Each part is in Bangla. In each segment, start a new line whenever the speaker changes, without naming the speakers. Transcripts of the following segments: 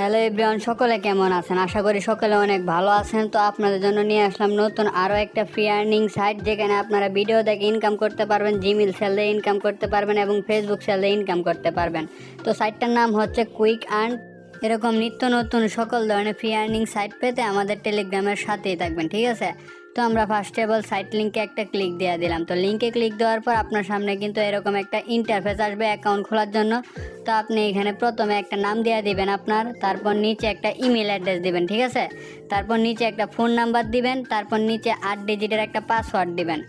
হ্যালো এভরিওয়ান, সকলে কেমন আছেন? আশা করি সকলে অনেক ভালো আছেন। তো আপনাদের জন্য নিয়ে আসলাম নতুন আরও একটা ফ্রি আর্নিং সাইট, যেখানে আপনারা ভিডিও দেখে ইনকাম করতে পারবেন, জিমেইল সেল দিয়ে ইনকাম করতে পারবেন এবং ফেসবুক সেল দিয়ে ইনকাম করতে পারবেন। তো সাইটটার নাম হচ্ছে কুইক আর্ন। এরকম নিত্য নতুন সকল ধরনের ফ্রি আর্নিং সাইট পেতে আমাদের টেলিগ্রামের সাথেই থাকবেন, ঠিক আছে? তো আমরা ফার্স্ট অফ অল সাইট লিঙ্কে একটা ক্লিক দিয়ে দিলাম। তো লিঙ্কে ক্লিক দেওয়ার পর আপনার সামনে কিন্তু এরকম একটা ইন্টারফেস আসবে অ্যাকাউন্ট খোলার জন্য। তো আপনি এখানে প্রথমে একটা নাম দিয়ে দিবেন আপনার, তারপর নিচে একটা ইমেল অ্যাড্রেস দিবেন, ঠিক আছে? তারপর নিচে একটা ফোন নাম্বার দিবেন, তারপর নিচে 8 ডিজিটের একটা পাসওয়ার্ড দিবেন।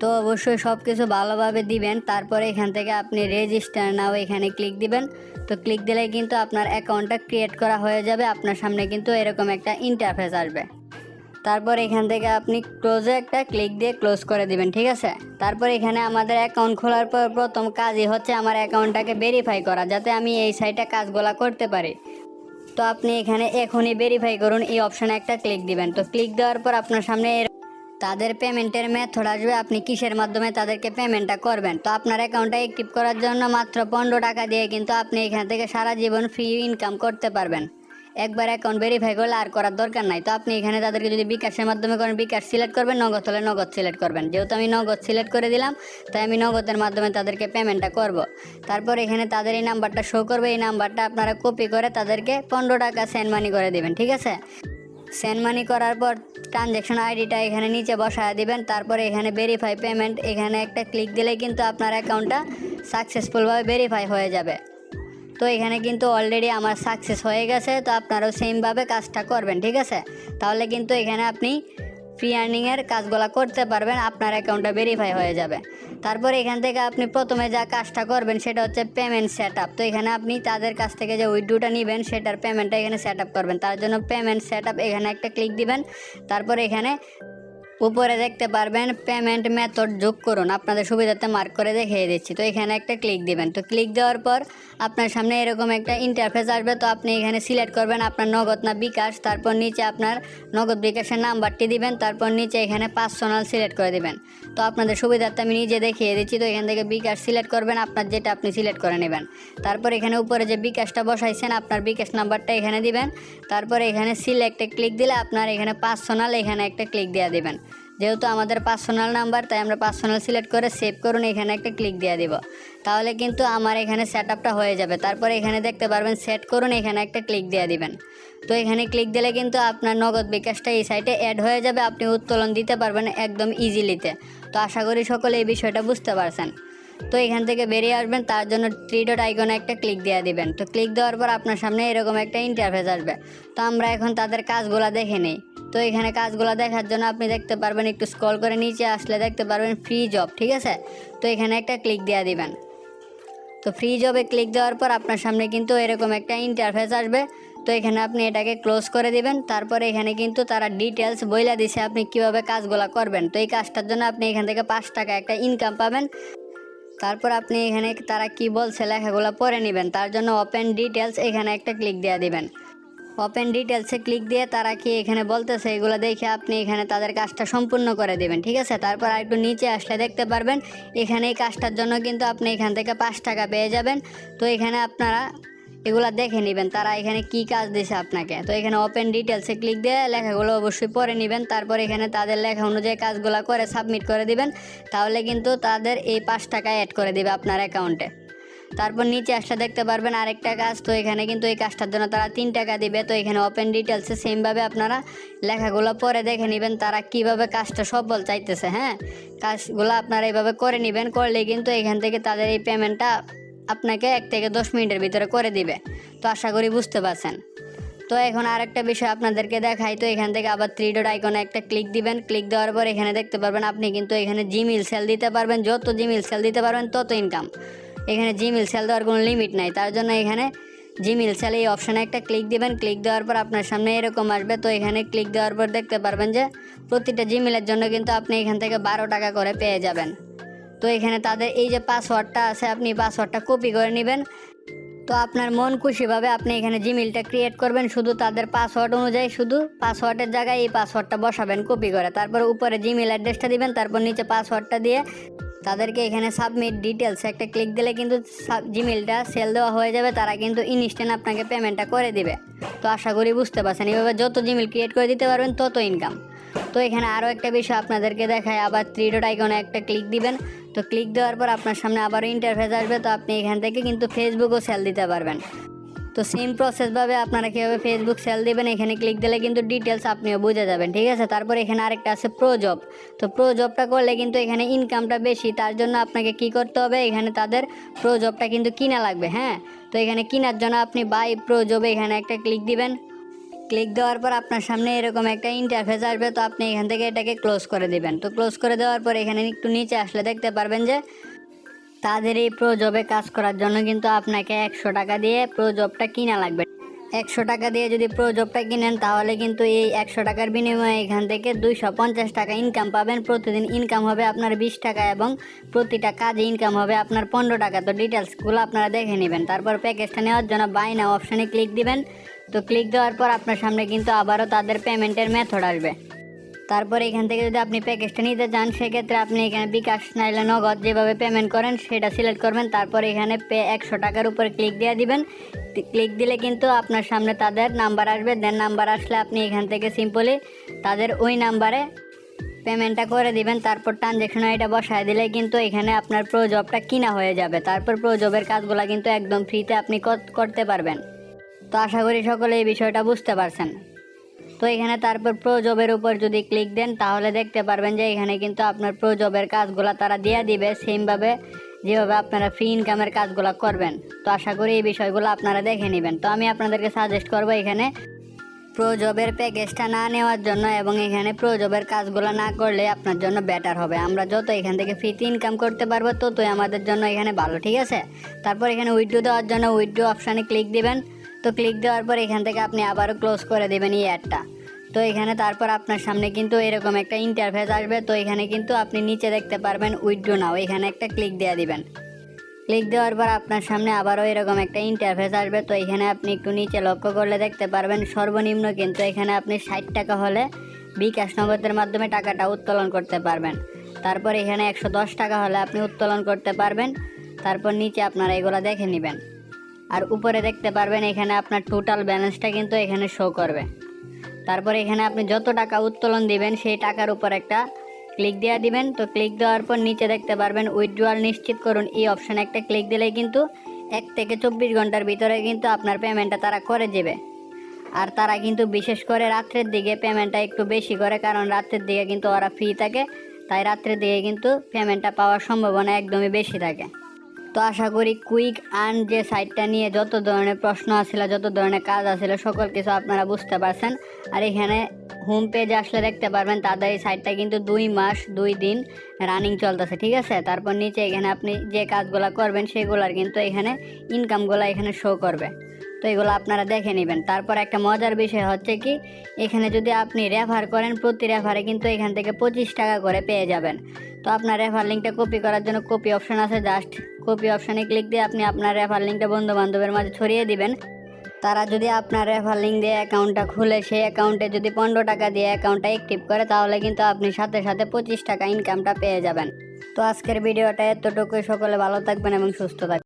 তো অবশ্যই সব কিছু ভালোভাবে দিবেন। তারপরে এখান থেকে আপনি রেজিস্টার নাও এখানে ক্লিক দিবেন। তো ক্লিক দিলেই কিন্তু আপনার অ্যাকাউন্টটা ক্রিয়েট করা হয়ে যাবে। আপনার সামনে কিন্তু এরকম একটা ইন্টারফেস আসবে। তারপর এখান থেকে আপনি ক্লোজে একটা ক্লিক দিয়ে ক্লোজ করে দিবেন, ঠিক আছে? তারপর এখানে আমাদের অ্যাকাউন্ট খোলার পর প্রথম কাজই হচ্ছে আমার অ্যাকাউন্টটাকে ভেরিফাই করা, যাতে আমি এই সাইটে কাজগুলো করতে পারি। তো আপনি এখানে এখনই ভেরিফাই করুন, এই অপশানে একটা ক্লিক দিবেন। তো ক্লিক দেওয়ার পর আপনার সামনে তাদের পেমেন্টের মেথড আসবে, আপনি কিসের মাধ্যমে তাদেরকে পেমেন্টটা করবেন। তো আপনার অ্যাকাউন্টটা অ্যাক্টিভ করার জন্য মাত্র 15 টাকা দিয়ে কিন্তু আপনি এখান থেকে সারা জীবন ফ্রি ইনকাম করতে পারবেন। একবার অ্যাকাউন্ট ভেরিফাই করলে আর করার দরকার নাই। তো আপনি এখানে তাদেরকে যদি বিকাশের মাধ্যমে করেন, বিকাশ সিলেক্ট করবেন, নগদ হলে নগদ সিলেক্ট করবেন। যেহেতু আমি নগদ সিলেক্ট করে দিলাম, তাই আমি নগদের মাধ্যমে তাদেরকে পেমেন্টটা করব। তারপর এখানে তাদের এই নাম্বারটা শো করবে, এই নাম্বারটা আপনারা কপি করে তাদেরকে 15 টাকা সেন্ড মানি করে দেবেন, ঠিক আছে? সেন্ড মানি করার পর ট্রানজ্যাকশন আইডিটা এখানে নিচে বসায় দিবেন। তারপরে এখানে ভেরিফাই পেমেন্ট, এখানে একটা ক্লিক দিলেই কিন্তু আপনার অ্যাকাউন্টটা সাকসেসফুলভাবে ভেরিফাই হয়ে যাবে। তো এখানে কিন্তু অলরেডি আমার সাকসেস হয়ে গেছে। তো আপনারাও সেমভাবে কাজটা করবেন, ঠিক আছে? তাহলে কিন্তু এখানে আপনি ফ্রি আর্নিংয়ের কাজগুলো করতে পারবেন, আপনার অ্যাকাউন্টটা ভেরিফাই হয়ে যাবে। তারপর এখান থেকে আপনি প্রথমে যা কাজটা করবেন সেটা হচ্ছে পেমেন্ট সেট আপ। তো এখানে আপনি তাদের কাছ থেকে যে উইথড্রোটা নেবেন সেটার পেমেন্টটা এখানে সেট আপ করবেন। তার জন্য পেমেন্ট সেট আপ এখানে একটা ক্লিক দিবেন। তারপর এখানে উপরে দেখতে পারবেন পেমেন্ট মেথড যোগ করুন, আপনাদের সুবিধাতে মার্ক করে দেখিয়ে দিচ্ছি। তো এখানে একটা ক্লিক দিবেন। তো ক্লিক দেওয়ার পর আপনার সামনে এরকম একটা ইন্টারফেস আসবে। তো আপনি এখানে সিলেক্ট করবেন আপনার নগদ না বিকাশ, তারপর নিচে আপনার নগদ বিকাশের নাম্বারটি দিবেন, তারপর নিচে এখানে পার্সোনাল সিলেক্ট করে দিবেন। তো আপনাদের সুবিধাতে আমি নিজে দেখিয়ে দিচ্ছি। তো এখান থেকে বিকাশ সিলেক্ট করবেন, আপনার যেটা আপনি সিলেক্ট করে নেবেন। তারপর এখানে উপরে যে বিকাশটা বসাইছেন আপনার বিকাশ নাম্বারটা এখানে দিবেন। তারপর এখানে সিলেক্টে ক্লিক দিলে আপনার এখানে পার্সোনাল এখানে একটা ক্লিক দিয়ে দেবেন। যেহেতু আমাদের পার্সোনাল নাম্বার, তাই আমরা পার্সোনাল সিলেক্ট করে সেভ করুন, এখানে একটা ক্লিক দিয়ে দিব। তাহলে কিন্তু আমার এখানে সেট আপটা হয়ে যাবে। তারপর এখানে দেখতে পারবেন সেট করুন, এখানে একটা ক্লিক দিয়ে দিবেন। তো এখানে ক্লিক দিলে কিন্তু আপনার নগদ বিকাশটা এই সাইটে অ্যাড হয়ে যাবে, আপনি উত্তোলন দিতে পারবেন একদম ইজিলিতে। তো আশা করি সকলে এই বিষয়টা বুঝতে পারছেন। তো এখান থেকে বেরিয়ে আসবেন, তার জন্য 3 ডট আইকনে একটা ক্লিক দিয়ে দিবেন। তো ক্লিক দেওয়ার পর আপনার সামনে এরকম একটা ইন্টারফেস আসবে। তো আমরা এখন তাদের কাজগুলো দেখে নিই। তো এখানে কাজগুলো দেখার জন্য আপনি দেখতে পারবেন, একটু স্ক্রল করে নিচে আসলে দেখতে পারবেন ফ্রি জব, ঠিক আছে? তো এখানে একটা ক্লিক দিয়ে দিবেন। তো ফ্রি জবে ক্লিক দেওয়ার পর আপনার সামনে কিন্তু এরকম একটা ইন্টারফেস আসবে। তো এখানে আপনি এটাকে ক্লোজ করে দিবেন। তারপরে এখানে কিন্তু তারা ডিটেলস বইলা দিছে আপনি কিভাবে কাজগুলো করবেন। তো এই কাজটার জন্য আপনি এখান থেকে 5 টাকা একটা ইনকাম পাবেন। তারপর আপনি এখানে তারা কি বলছে লেখাগুলো পড়ে নেবেন। তার জন্য ওপেন ডিটেলস এখানে একটা ক্লিক দিয়ে দিবেন। ওপেন ডিটেলসে ক্লিক দিয়ে তারা কি এখানে বলতেছে এগুলো দেখে আপনি এখানে তাদের কাজটা সম্পূর্ণ করে দেবেন, ঠিক আছে? তারপর আরেকটু নিচে আসলে দেখতে পারবেন এখানে এই কাজটার জন্য কিন্তু আপনি এখান থেকে 5 টাকা পেয়ে যাবেন। তো এখানে আপনারা এগুলা দেখে নেবেন তারা এখানে কি কাজ দিছে আপনাকে। তো এখানে ওপেন ডিটেলসে ক্লিক দিয়ে লেখাগুলো অবশ্যই পড়ে নেবেন। তারপর এখানে তাদের লেখা অনুযায়ী কাজগুলো করে সাবমিট করে দিবেন। তাহলে কিন্তু তাদের এই 5 টাকা অ্যাড করে দিবে আপনার অ্যাকাউন্টে। তারপর নিচে আসলে দেখতে পারবেন আরেকটা কাজ। তো এখানে কিন্তু এই কাজটার জন্য তারা 3 টাকা দিবে। তো এখানে ওপেন ডিটেলসে সেমভাবে আপনারা লেখাগুলো পরে দেখে নেবেন তারা কিভাবে কাজটা সফল চাইতেছে। হ্যাঁ, কাজগুলো আপনারা এইভাবে করে নেবেন, করলে কিন্তু এখান থেকে তাদের এই পেমেন্টটা আপনাকে 1 থেকে 10 মিনিটের ভিতরে করে দিবে। তো আশা করি বুঝতে পারছেন। তো এখন আরেকটা বিষয় আপনাদেরকে দেখাই। তো এখান থেকে আবার 3 ডট আইকনে একটা ক্লিক দিবেন। ক্লিক দেওয়ার পর এখানে দেখতে পারবেন আপনি কিন্তু এখানে জিমেইল সেল দিতে পারবেন। যত জিমেইল সেল দিতে পারবেন তত ইনকাম। এখানে জিমেইল সেল দেওয়ার কোনো লিমিট নাই। তার জন্য এখানে জিমেইল সেল এই অপশানে একটা ক্লিক দিবেন। ক্লিক দেওয়ার পর আপনার সামনে এরকম আসবে। তো এখানে ক্লিক দেওয়ার পর দেখতে পারবেন যে প্রতিটা জিমেইলের জন্য কিন্তু আপনি এখান থেকে 12 টাকা করে পেয়ে যাবেন। তো এখানে তাদের এই যে পাসওয়ার্ডটা আছে, আপনি পাসওয়ার্ডটা কপি করে নেবেন। তো আপনার মন খুশিভাবে আপনি এখানে জিমেইলটা ক্রিয়েট করবেন, শুধু তাদের পাসওয়ার্ড অনুযায়ী, শুধু পাসওয়ার্ডের জায়গায় এই পাসওয়ার্ডটা বসাবেন কপি করে। তারপর উপরে জিমেইল অ্যাড্রেসটা দিবেন, তারপর নিচে পাসওয়ার্ডটা দিয়ে তাদেরকে এখানে সাবমিট ডিটেলস একটা ক্লিক দিলে কিন্তু জিমেলটা সেল দেওয়া হয়ে যাবে, তারা কিন্তু ইনস্ট্যান্ট আপনাকে পেমেন্টটা করে দিবে। তো আশা করি বুঝতে পারছেন, এইভাবে যত জিমেল ক্রিয়েট করে দিতে পারবেন তত ইনকাম। তো এখানে আরও একটা বিষয় আপনাদেরকে দেখায়, আবার থ্রি ডট আইকনে একটা ক্লিক দিবেন। তো ক্লিক দেওয়ার পর আপনার সামনে আবারও ইন্টারফেস আসবে, তো আপনি এখান থেকে কিন্তু ফেসবুকও সেল দিতে পারবেন। তো সেম প্রসেসভাবে আপনারা কীভাবে ফেসবুক সেল দিবেন এখানে ক্লিক দিলে কিন্তু ডিটেলস আপনিও বুঝে যাবেন, ঠিক আছে। তারপর এখানে আরেকটা আছে প্রো জব। তো প্রো জবটা করলে কিন্তু এখানে ইনকামটা বেশি, তার জন্য আপনাকে কি করতে হবে, এখানে তাদের প্রো জবটা কিন্তু কিনা লাগবে, হ্যাঁ। তো এখানে কেনার জন্য আপনি বাই প্রো জবে এখানে একটা ক্লিক দিবেন। ক্লিক দেওয়ার পর আপনার সামনে এরকম একটা ইন্টারফেস আসবে, তো আপনি এখান থেকে এটাকে ক্লোজ করে দিবেন। তো ক্লোজ করে দেওয়ার পর এখানে একটু নিচে আসলে দেখতে পারবেন যে তাদের এই প্রো জবে কাজ করার জন্য কিন্তু আপনাকে 100 টাকা দিয়ে প্রো জবটা কিনা লাগবে। 100 টাকা দিয়ে যদি প্রো জবটা কিনেন তাহলে কিন্তু এই 100 টাকার বিনিময়ে এখান থেকে 250 টাকা ইনকাম পাবেন। প্রতিদিন ইনকাম হবে আপনার 20 টাকা এবং প্রতিটা কাজে ইনকাম হবে আপনার 15 টাকা। তো ডিটেলসগুলো আপনারা দেখে নেবেন। তারপর প্যাকেজটা নেওয়ার জন্য বাই নাও অপশানে ক্লিক দিবেন। তো ক্লিক দেওয়ার পর আপনার সামনে কিন্তু আবারও তাদের পেমেন্টের মেথড আসবে। তারপর এখান থেকে যদি আপনি প্যাকেজটা নিতে চান সেক্ষেত্রে আপনি এখানে বিকাশ নাইলে নগদ যেভাবে পেমেন্ট করেন সেটা সিলেক্ট করবেন। তারপর এখানে 100 টাকার উপরে ক্লিক দিয়ে দিবেন। ক্লিক দিলে কিন্তু আপনার সামনে তাদের নাম্বার আসবে। দেন নাম্বার আসলে আপনি এখান থেকে সিম্পলি তাদের ওই নাম্বারে পেমেন্টটা করে দিবেন। তারপর ট্রানজ্যাকশন আইডিটা বসায় দিলে কিন্তু এখানে আপনার প্রো জবটা কিনা হয়ে যাবে। তারপর প্রো জবের কাজগুলো কিন্তু একদম ফ্রিতে আপনি করতে পারবেন। তো আশা করি সকলে এই বিষয়টা বুঝতে পারছেন। তো এখানে তারপর প্রো জবের উপর যদি ক্লিক দেন তাহলে দেখতে পারবেন যে এখানে কিন্তু আপনার প্রো জবের কাজগুলো তারা দিয়ে দিবে সেমভাবে যেভাবে আপনারা ফ্রি ইনকামের কাজগুলো করবেন। তো আশা করি এই বিষয়গুলো আপনারা দেখে নেবেন। তো আমি আপনাদেরকে সাজেস্ট করবো এখানে প্রো জবের প্যাকেজটা না নেওয়ার জন্য এবং এখানে প্রো জবের কাজগুলো না করলে আপনার জন্য বেটার হবে। আমরা যত এখান থেকে ফ্রিতে ইনকাম করতে পারবো ততই আমাদের জন্য এখানে ভালো, ঠিক আছে। তারপর এখানে উইথড্র দেওয়ার জন্য উইথড্র অপশানে ক্লিক দিবেন। তো ক্লিক দেওয়ার পর এখান থেকে আপনি আবারও ক্লোজ করে দেবেন এই অ্যাডটা। তো এখানে তারপর আপনার সামনে কিন্তু এরকম একটা ইন্টারফেস আসবে। তো এখানে কিন্তু আপনি নিচে দেখতে পারবেন উইথড্র নাও, এখানে একটা ক্লিক দিয়ে দিবেন। ক্লিক দেওয়ার পর আপনার সামনে আবারও এরকম একটা ইন্টারফেস আসবে। তো এখানে আপনি একটু নিচে লক্ষ্য করলে দেখতে পারবেন সর্বনিম্ন কিন্তু এখানে আপনি 60 টাকা হলে বিকাশ নগদের মাধ্যমে টাকাটা উত্তোলন করতে পারবেন। তারপর এখানে 110 টাকা হলে আপনি উত্তোলন করতে পারবেন। তারপর নিচে আপনারা এগুলো দেখে নেবেন। আর উপরে দেখতে পারবেন এখানে আপনার টোটাল ব্যালেন্সটা কিন্তু এখানে শো করবে। তারপর এখানে আপনি যত টাকা উত্তোলন দিবেন সেই টাকার উপর একটা ক্লিক দিয়ে দিবেন। তো ক্লিক দেওয়ার পর নিচে দেখতে পারবেন উইথড্রয়াল নিশ্চিত করুন, এই অপশানে একটা ক্লিক দিলেই কিন্তু 1 থেকে 24 ঘন্টার ভিতরে কিন্তু আপনার পেমেন্টটা তারা করে দেবে। আর তারা কিন্তু বিশেষ করে রাত্রের দিকে পেমেন্টটা একটু বেশি করে, কারণ রাত্রের দিকে কিন্তু ওরা ফ্রি থাকে, তাই রাত্রের দিকে কিন্তু পেমেন্টটা পাওয়ার সম্ভাবনা একদমই বেশি থাকে। তো আশা করি কুইক আর্ন যে সাইটটা নিয়ে যত ধরনের প্রশ্ন আসছিল, যত ধরনের কাজ আসছিল সকল কিছু আপনারা বুঝতে পারছেন। আর এখানে হোম পেজে আসলে দেখতে পারবেন তাদের এই সাইটটা কিন্তু 2 মাস 2 দিন রানিং চলতেছে, ঠিক আছে। তারপর নিচে এখানে আপনি যে কাজগুলো করবেন সেগুলোর কিন্তু এখানে ইনকামগুলো এখানে শো করবে। তো এগুলো আপনারা দেখে নেবেন। তারপর একটা মজার বিষয় হচ্ছে কি, এখানে যদি আপনি রেফার করেন প্রতি রেফারে কিন্তু এখান থেকে 25 টাকা করে পেয়ে যাবেন। তো আপনার রেফার লিঙ্কটা কপি করার জন্য কপি অপশান আছে, জাস্ট কপি অপশানে ক্লিক দিয়ে আপনি আপনার রেফার লিঙ্কটা বন্ধু বান্ধবের মাঝে ছড়িয়ে দিবেন। তারা যদি আপনার রেফার লিঙ্ক দিয়ে অ্যাকাউন্টটা খুলে সেই অ্যাকাউন্টে যদি 15 টাকা দিয়ে অ্যাকাউন্টটা অ্যাক্টিভ করে তাহলে কিন্তু আপনি সাথে সাথে 25 টাকা ইনকামটা পেয়ে যাবেন। তো আজকের ভিডিওটা এতটুকুই। সকলে ভালো থাকবেন এবং সুস্থ থাকবেন।